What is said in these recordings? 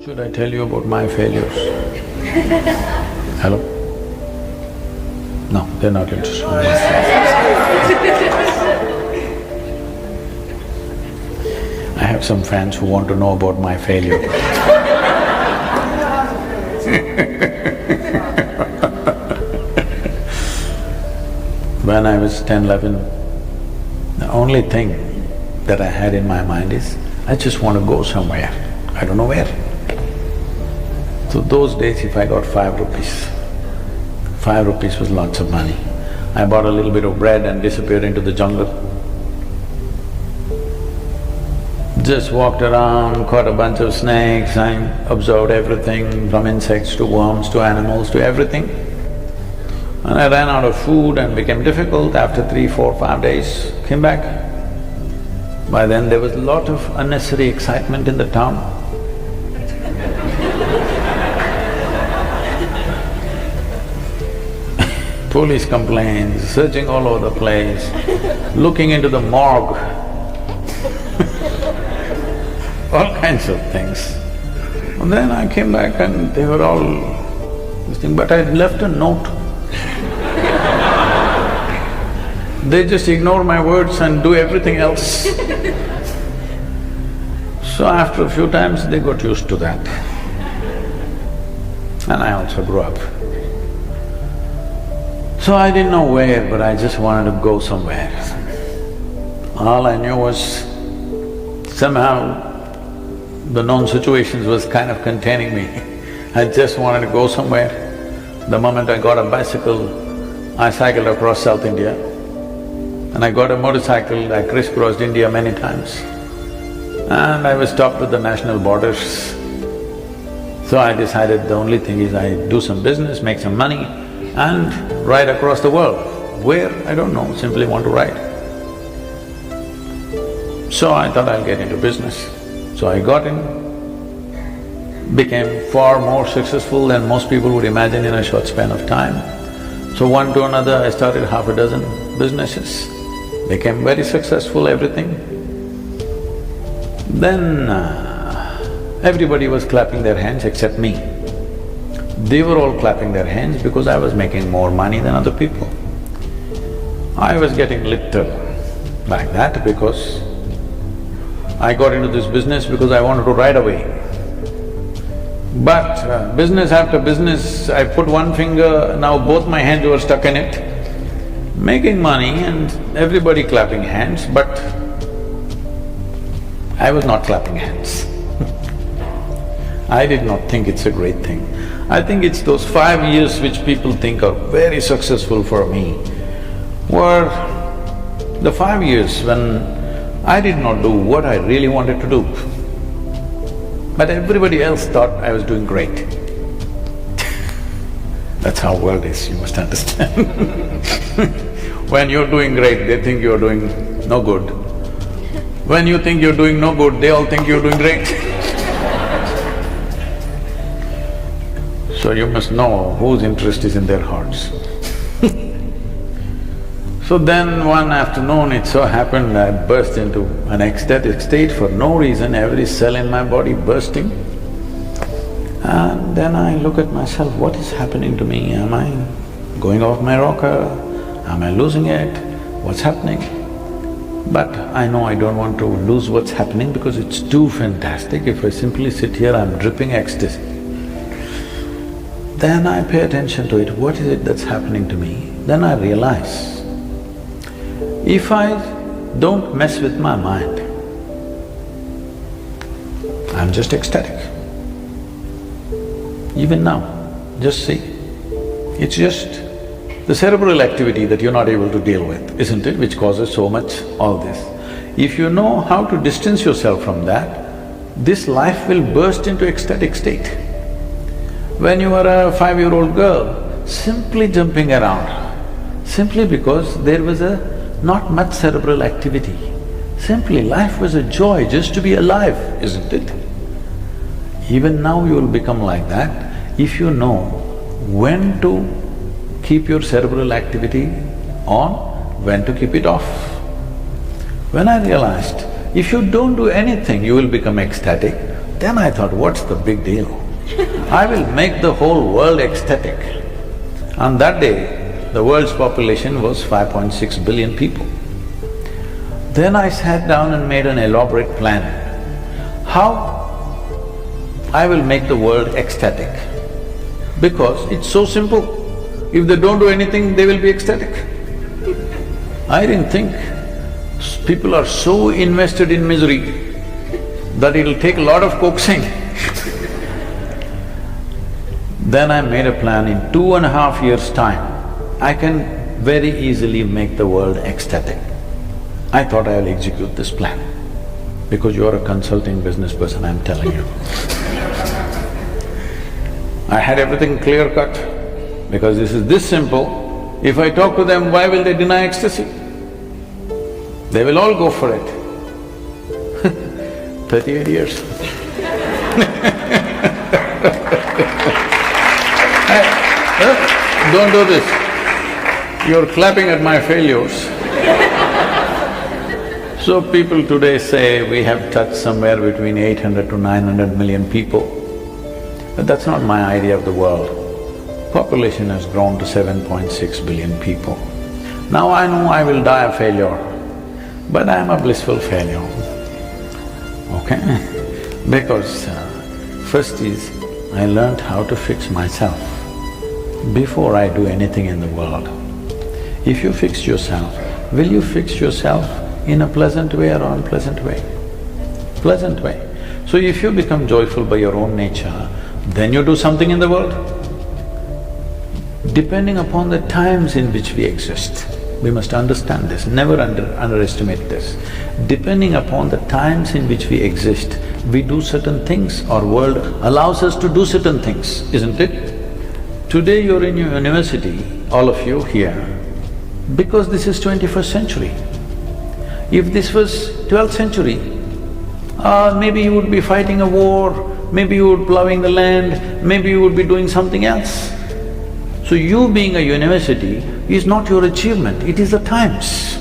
Should I tell you about my failures? Hello? No, they're not interested. I have some fans who want to know about my failure. When I was 10, 11, the only thing that I had in my mind is, I just want to go somewhere, I don't know where. So those days if I got 5 rupees, 5 rupees was lots of money. I bought a little bit of bread and disappeared into the jungle. Just walked around, caught a bunch of snakes, I observed everything from insects to worms to animals to everything. And I ran out of food and became difficult. After 3, 4, 5 days, came back. By then there was a lot of unnecessary excitement in the town. Police complaints, searching all over the place, looking into the morgue, all kinds of things. And then I came back and they were all this thing, but I left a note. They just ignore my words and do everything else. So after a few times, they got used to that. And I also grew up. So I didn't know where, but I just wanted to go somewhere. All I knew was somehow the known situations was kind of containing me. I just wanted to go somewhere. The moment I got a bicycle, I cycled across South India. And I got a motorcycle, I crisscrossed India many times. And I was stopped at the national borders. So I decided the only thing is I do some business, make some money and ride across the world. Where? I don't know, simply want to ride. So I thought I'll get into business. So I got in, became far more successful than most people would imagine in a short span of time. So one to another, I started half a dozen businesses, became very successful, everything. Then everybody was clapping their hands except me. They were all clapping their hands because I was making more money than other people. I was getting little like that because I got into this business because I wanted to ride away. But business after business, I put one finger, now both my hands were stuck in it, making money and everybody clapping hands, but I was not clapping hands. I did not think it's a great thing. I think it's those 5 years which people think are very successful for me were the 5 years when I did not do what I really wanted to do. But everybody else thought I was doing great. That's how world is, you must understand. When you're doing great, they think you're doing no good. When you think you're doing no good, they all think you're doing great. So you must know whose interest is in their hearts. So then one afternoon, it so happened I burst into an ecstatic state for no reason, every cell in my body bursting. And then I look at myself, what is happening to me? Am I going off my rocker? Am I losing it? What's happening? But I know I don't want to lose what's happening because it's too fantastic. If I simply sit here, I'm dripping ecstasy. Then I pay attention to it, what is it that's happening to me? Then I realize, if I don't mess with my mind, I'm just ecstatic. Even now, just see, it's just the cerebral activity that you're not able to deal with, isn't it, which causes so much all this. If you know how to distance yourself from that, this life will burst into ecstatic state. When you were a 5-year-old girl, simply jumping around, simply because there was not much cerebral activity. Simply life was a joy just to be alive, isn't it? Even now you will become like that if you know when to keep your cerebral activity on, when to keep it off. When I realized, if you don't do anything, you will become ecstatic, Then I thought, what's the big deal? I will make the whole world ecstatic. On that day, the world's population was 5.6 billion people. Then I sat down and made an elaborate plan. How I will make the world ecstatic? Because it's so simple. If they don't do anything, they will be ecstatic. I didn't think people are so invested in misery that it'll take a lot of coaxing. Then I made a plan, in 2.5 years' time, I can very easily make the world ecstatic. I thought I'll execute this plan. Because you're a consulting business person, I'm telling you. I had everything clear-cut, because this is this simple. If I talk to them, why will they deny ecstasy? They will all go for it. 38 years. Don't do this. You're clapping at my failures. So people today say we have touched somewhere between 800 to 900 million people. But that's not my idea of the world. Population has grown to 7.6 billion people. Now I know I will die a failure, but I am a blissful failure, okay? Because first is, I learned how to fix myself before I do anything in the world. If you fix yourself, will you fix yourself in a pleasant way or unpleasant way? Pleasant way. So if you become joyful by your own nature, then you do something in the world. Depending upon the times in which we exist, we must understand this, never underestimate this. Depending upon the times in which we exist, we do certain things, our world allows us to do certain things, isn't it? Today you're in your university, all of you here, because this is 21st century. If this was 12th century, maybe you would be fighting a war, maybe you would be plowing the land, maybe you would be doing something else. So you being a university is not your achievement, it is the times.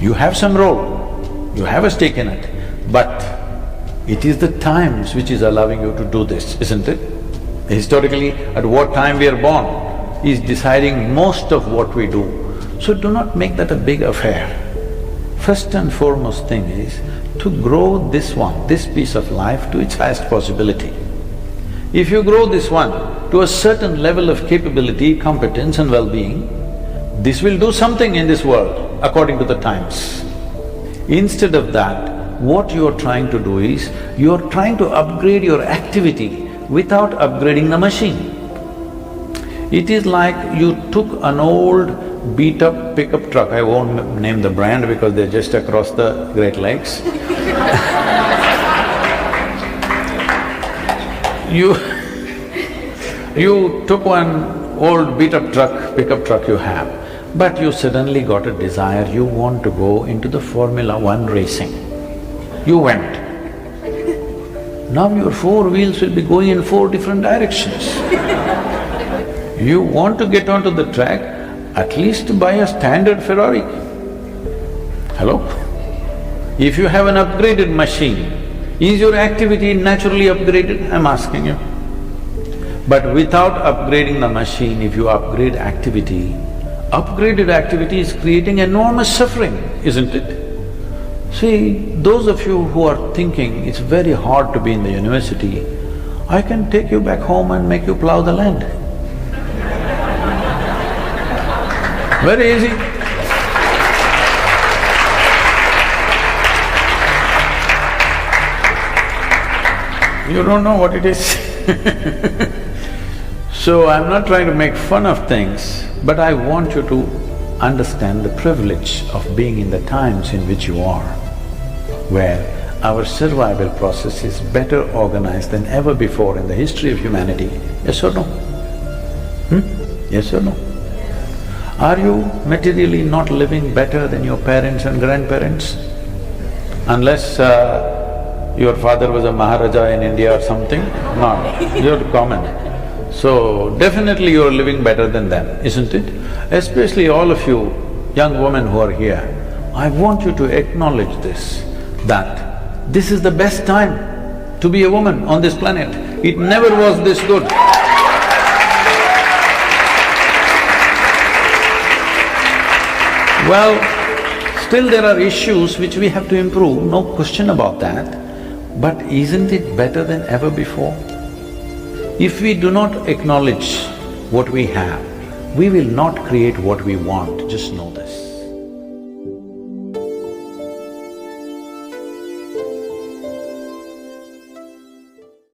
You have some role, you have a stake in it, but it is the times which is allowing you to do this, isn't it? Historically, at what time we are born is deciding most of what we do. So do not make that a big affair. First and foremost thing is to grow this one, this piece of life to its highest possibility. If you grow this one to a certain level of capability, competence and well-being, this will do something in this world according to the times. Instead of that, what you are trying to do is, you are trying to upgrade your activity without upgrading the machine. It is like you took an old beat-up pickup truck, I won't name the brand because they're just across the Great Lakes. You took one old beat-up truck, pickup truck you have, but you suddenly got a desire, you want to go into the Formula 1 racing. You went. Now your four wheels will be going in four different directions. You want to get onto the track, at least buy a standard Ferrari. Hello? If you have an upgraded machine, is your activity naturally upgraded? I'm asking you. But without upgrading the machine, if you upgrade activity, upgraded activity is creating enormous suffering, isn't it? See, those of you who are thinking it's very hard to be in the university, I can take you back home and make you plow the land. Very easy. You don't know what it is. So I'm not trying to make fun of things, but I want you to understand the privilege of being in the times in which you are, where our survival process is better organized than ever before in the history of humanity. Yes or no? Yes or no? Are you materially not living better than your parents and grandparents? Unless your father was a Maharaja in India or something? No, you're common. So definitely you're living better than them, isn't it? Especially all of you young women who are here, I want you to acknowledge this, that this is the best time. to be a woman on this planet. It never was this good. Well, still there are issues which we have to improve, no question about that. But isn't it better than ever before? If we do not acknowledge what we have, we will not create what we want, just know this.